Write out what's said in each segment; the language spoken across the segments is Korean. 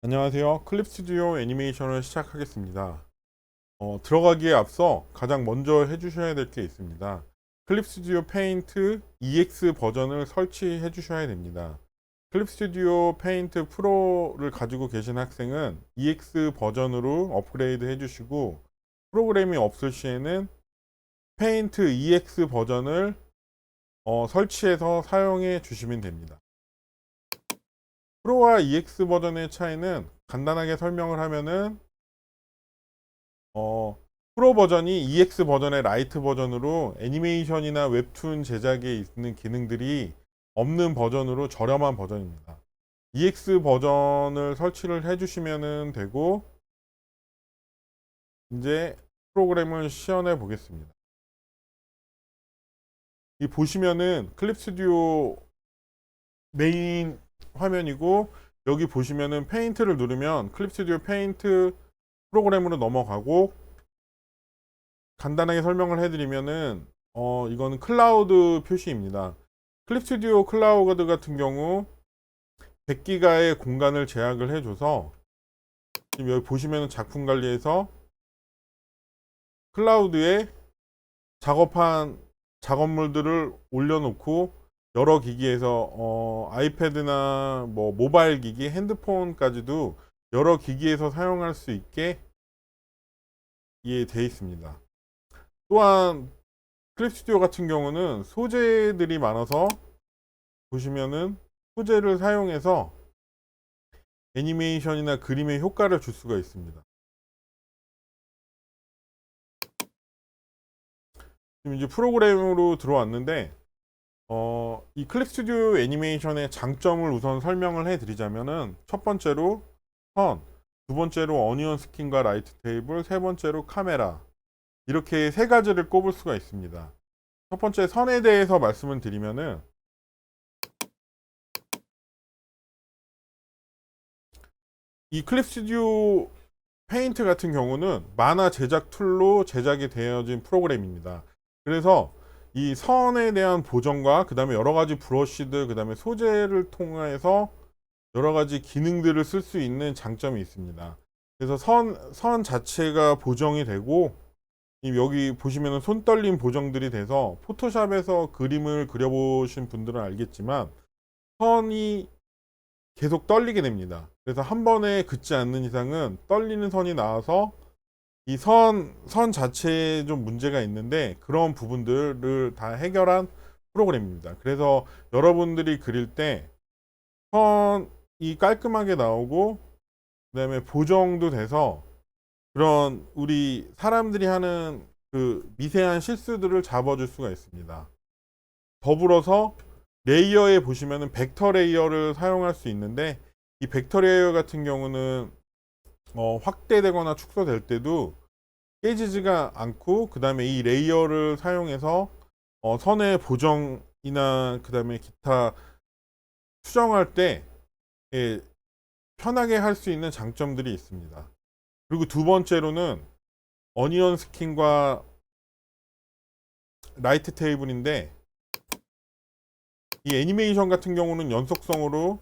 안녕하세요. 클립 스튜디오 애니메이션을 시작하겠습니다. 들어가기에 앞서 가장 먼저 해주셔야 될 게 있습니다. 클립 스튜디오 페인트 EX 버전을 설치해 주셔야 됩니다. 클립 스튜디오 페인트 프로를 가지고 계신 학생은 EX 버전으로 업그레이드 해주시고, 프로그램이 없을 시에는 페인트 EX 버전을 설치해서 사용해 주시면 됩니다. 프로와 EX 버전의 차이는 간단하게 설명을 하면은 프로 버전이 EX 버전의 라이트 버전으로 애니메이션이나 웹툰 제작에 있는 기능들이 없는 버전으로 저렴한 버전입니다. EX 버전을 설치를 해주시면 되고, 이제 프로그램을 시연해 보겠습니다. 이 보시면은 클립 스튜디오 메인 화면이고, 여기 보시면은 페인트를 누르면 클립 스튜디오 페인트 프로그램으로 넘어가고, 간단하게 설명을 해드리면은 이거는 클라우드 표시입니다. 클립 스튜디오 클라우드 같은 경우 100기가의 공간을 제약을 해줘서, 지금 여기 보시면은 작품 관리에서 클라우드에 작업한 작업물들을 올려놓고 여러 기기에서 아이패드나 뭐 모바일 기기, 핸드폰까지도 여러 기기에서 사용할 수 있게 되어 있습니다. 또한 클립 스튜디오 같은 경우는 소재들이 많아서, 보시면은 소재를 사용해서 애니메이션이나 그림의 효과를 줄 수가 있습니다. 지금 이제 프로그램으로 들어왔는데, 이 클립 스튜디오 애니메이션의 장점을 우선 설명을 해 드리자면은, 첫 번째로 선, 두 번째로 어니언 스킨과 라이트 테이블, 세 번째로 카메라, 이렇게 세 가지를 꼽을 수가 있습니다. 첫 번째 선에 대해서 말씀을 드리면은, 이 클립 스튜디오 페인트 같은 경우는 만화 제작 툴로 제작이 되어진 프로그램입니다. 그래서 이 선에 대한 보정과 그 다음에 여러 가지 브러쉬들, 그 다음에 소재를 통해서 여러 가지 기능들을 쓸 수 있는 장점이 있습니다. 그래서 선 자체가 보정이 되고, 여기 보시면 손 떨림 보정들이 돼서, 포토샵에서 그림을 그려보신 분들은 알겠지만 선이 계속 떨리게 됩니다. 그래서 한 번에 긋지 않는 이상은 떨리는 선이 나와서 이 선 자체에 좀 문제가 있는데, 그런 부분들을 다 해결한 프로그램입니다. 그래서 여러분들이 그릴 때 선이 깔끔하게 나오고, 그 다음에 보정도 돼서 그런 우리 사람들이 하는 그 미세한 실수들을 잡아줄 수가 있습니다. 더불어서 레이어에 보시면은 벡터 레이어를 사용할 수 있는데, 이 벡터 레이어 같은 경우는 확대되거나 축소될 때도 깨지지가 않고, 그 다음에 이 레이어를 사용해서 선의 보정이나 그 다음에 기타 수정할 때 편하게 할 수 있는 장점들이 있습니다. 그리고 두 번째로는 어니언 스킨과 라이트 테이블인데, 이 애니메이션 같은 경우는 연속성으로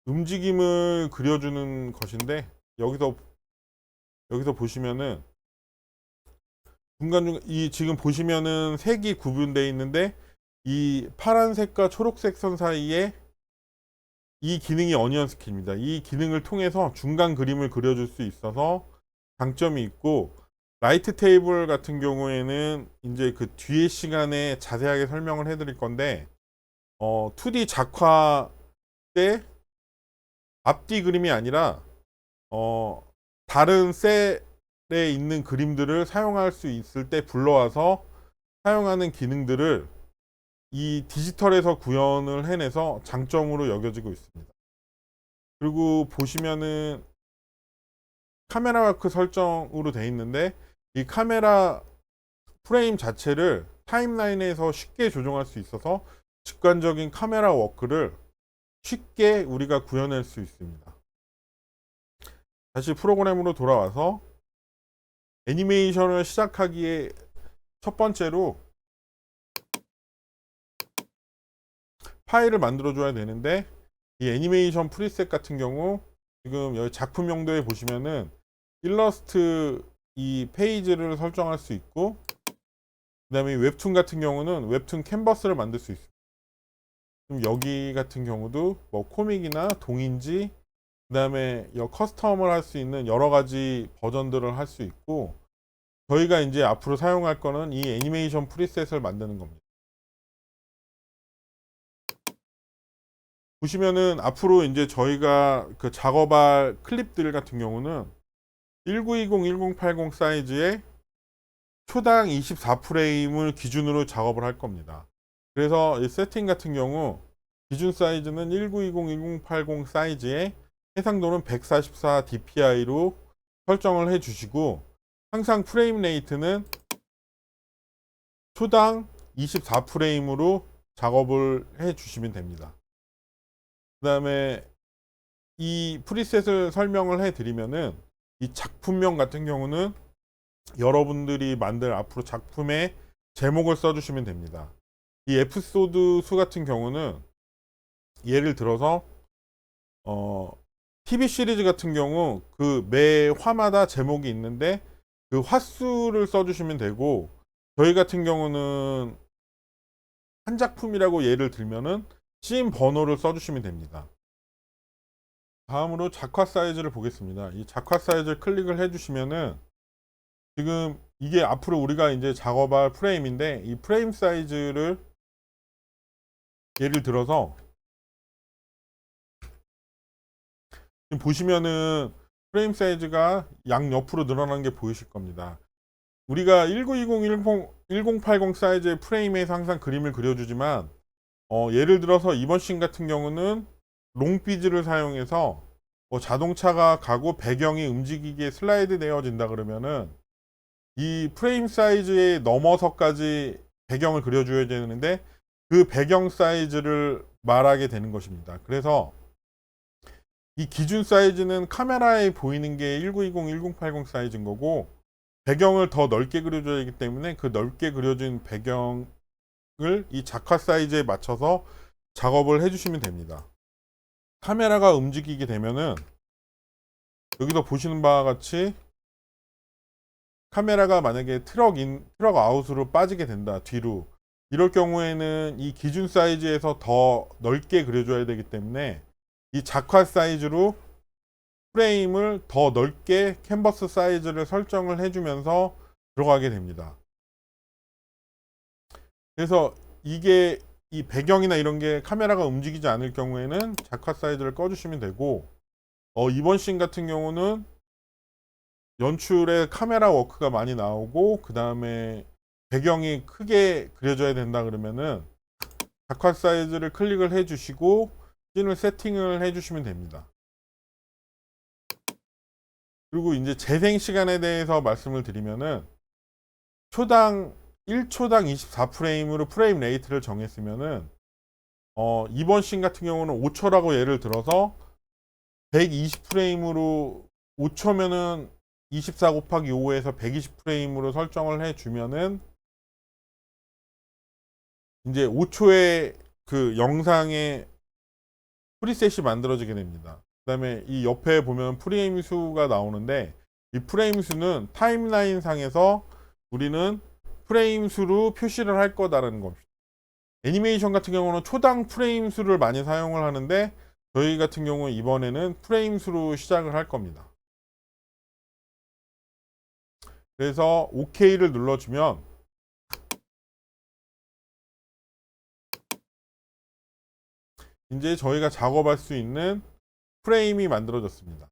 움직임을 그려주는 것인데, 여기서 보시면은 중간중간 이 지금 보시면은 색이 구분되어 있는데, 이 파란색과 초록색 선 사이에 이 기능이 어니언 스킨입니다. 이 기능을 통해서 중간 그림을 그려줄 수 있어서 장점이 있고, 라이트 테이블 같은 경우에는 이제 그 뒤에 시간에 자세하게 설명을 해드릴 건데, 2D 작화 때 앞뒤 그림이 아니라 다른 셀에 있는 그림들을 사용할 수 있을 때 불러와서 사용하는 기능들을 이 디지털에서 구현을 해내서 장점으로 여겨지고 있습니다. 그리고 보시면은 카메라 와크 설정으로 되어 있는데, 이 카메라 프레임 자체를 타임라인에서 쉽게 조정할 수 있어서 직관적인 카메라 워크를 쉽게 우리가 구현할 수 있습니다. 다시 프로그램으로 돌아와서 애니메이션을 시작하기에 첫 번째로 파일을 만들어 줘야 되는데, 이 애니메이션 프리셋 같은 경우 지금 여기 작품 용도에 보시면은 일러스트 이 페이지를 설정할 수 있고, 그 다음에 웹툰 같은 경우는 웹툰 캔버스를 만들 수 있습니다. 그럼 여기 같은 경우도 뭐 코믹이나 동인지, 그 다음에 커스텀을 할 수 있는 여러 가지 버전들을 할 수 있고, 저희가 이제 앞으로 사용할 거는 이 애니메이션 프리셋을 만드는 겁니다. 보시면은 앞으로 이제 저희가 그 작업할 클립들 같은 경우는 1920, 1080 사이즈의 초당 24프레임을 기준으로 작업을 할 겁니다. 그래서 이 세팅 같은 경우 기준 사이즈는 1920, 1080 사이즈의 해상도는 144 dpi로 설정을 해 주시고, 항상 프레임 레이트는 초당 24프레임으로 작업을 해 주시면 됩니다. 그 다음에 이 프리셋을 설명을 해 드리면은, 이 작품명 같은 경우는 여러분들이 만들 앞으로 작품의 제목을 써주시면 됩니다. 이 에피소드 수 같은 경우는 예를 들어서 TV 시리즈 같은 경우 그 매 화마다 제목이 있는데 그 화수를 써주시면 되고, 저희 같은 경우는 한 작품이라고 예를 들면은 씬 번호를 써주시면 됩니다. 다음으로 작화 사이즈를 보겠습니다. 이 작화 사이즈를 클릭을 해주시면은 지금 이게 앞으로 우리가 이제 작업할 프레임인데, 이 프레임 사이즈를 예를 들어서 지금 보시면은 프레임 사이즈가 양옆으로 늘어나는 게 보이실 겁니다. 우리가 1920, 1080 사이즈의 프레임에서 항상 그림을 그려주지만, 예를 들어서 이번 씬 같은 경우는 롱비즈를 사용해서 자동차가 가고 배경이 움직이게 슬라이드 되어진다 그러면은 이 프레임 사이즈에 넘어서까지 배경을 그려줘야 되는데, 그 배경 사이즈를 말하게 되는 것입니다. 그래서 이 기준 사이즈는 카메라에 보이는 게 1920, 1080 사이즈인 거고, 배경을 더 넓게 그려줘야 하기 때문에 그 넓게 그려진 배경을 이 작화 사이즈에 맞춰서 작업을 해주시면 됩니다. 카메라가 움직이게 되면은 여기서 보시는 바와 같이 카메라가 만약에 트럭 아웃으로 빠지게 된다, 뒤로, 이럴 경우에는 이 기준 사이즈에서 더 넓게 그려줘야 되기 때문에 이 작화 사이즈로 프레임을 더 넓게 캔버스 사이즈를 설정을 해주면서 들어가게 됩니다. 그래서 이게 이 배경이나 이런 게 카메라가 움직이지 않을 경우에는 작화 사이즈를 꺼주시면 되고, 이번 씬 같은 경우는 연출에 카메라 워크가 많이 나오고 그 다음에 배경이 크게 그려져야 된다 그러면은 작화 사이즈를 클릭을 해 주시고 씬을 세팅을 해 주시면 됩니다. 그리고 이제 재생 시간에 대해서 말씀을 드리면은 1초당 24프레임으로 프레임 레이트를 정했으면은 이번 씬 같은 경우는 5초라고 예를 들어서 120프레임으로 5초면은 24 곱하기 5에서 120프레임으로 설정을 해주면은 이제 5초의 그 영상의 프리셋이 만들어지게 됩니다. 그 다음에 이 옆에 보면 프레임 수가 나오는데, 이 프레임 수는 타임라인 상에서 우리는 프레임 수로 표시를 할 거다라는 겁니다. 애니메이션 같은 경우는 초당 프레임 수를 많이 사용을 하는데, 저희 같은 경우 이번에는 프레임 수로 시작을 할 겁니다. 그래서 OK를 눌러주면 이제 저희가 작업할 수 있는 프레임이 만들어졌습니다.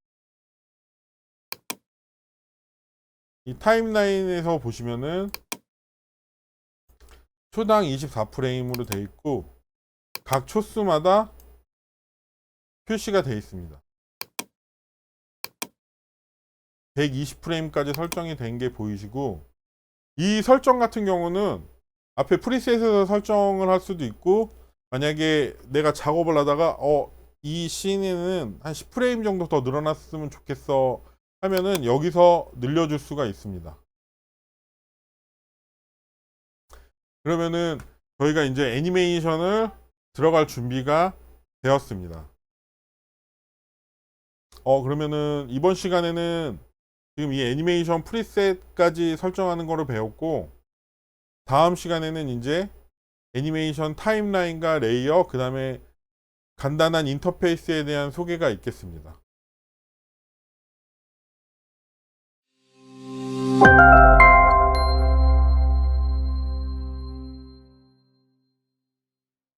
이 타임라인에서 보시면은 초당 24프레임으로 되어 있고 각 초수마다 표시가 되어 있습니다. 120프레임까지 설정이 된 게 보이시고, 이 설정 같은 경우는 앞에 프리셋에서 설정을 할 수도 있고, 만약에 내가 작업을 하다가 이 씬에는 한 10프레임 정도 더 늘어났으면 좋겠어 하면은 여기서 늘려줄 수가 있습니다. 그러면은 저희가 이제 애니메이션을 들어갈 준비가 되었습니다. 그러면은 이번 시간에는 지금 이 애니메이션 프리셋까지 설정하는 거를 배웠고, 다음 시간에는 이제 애니메이션 타임라인과 레이어, 그 다음에 간단한 인터페이스에 대한 소개가 있겠습니다.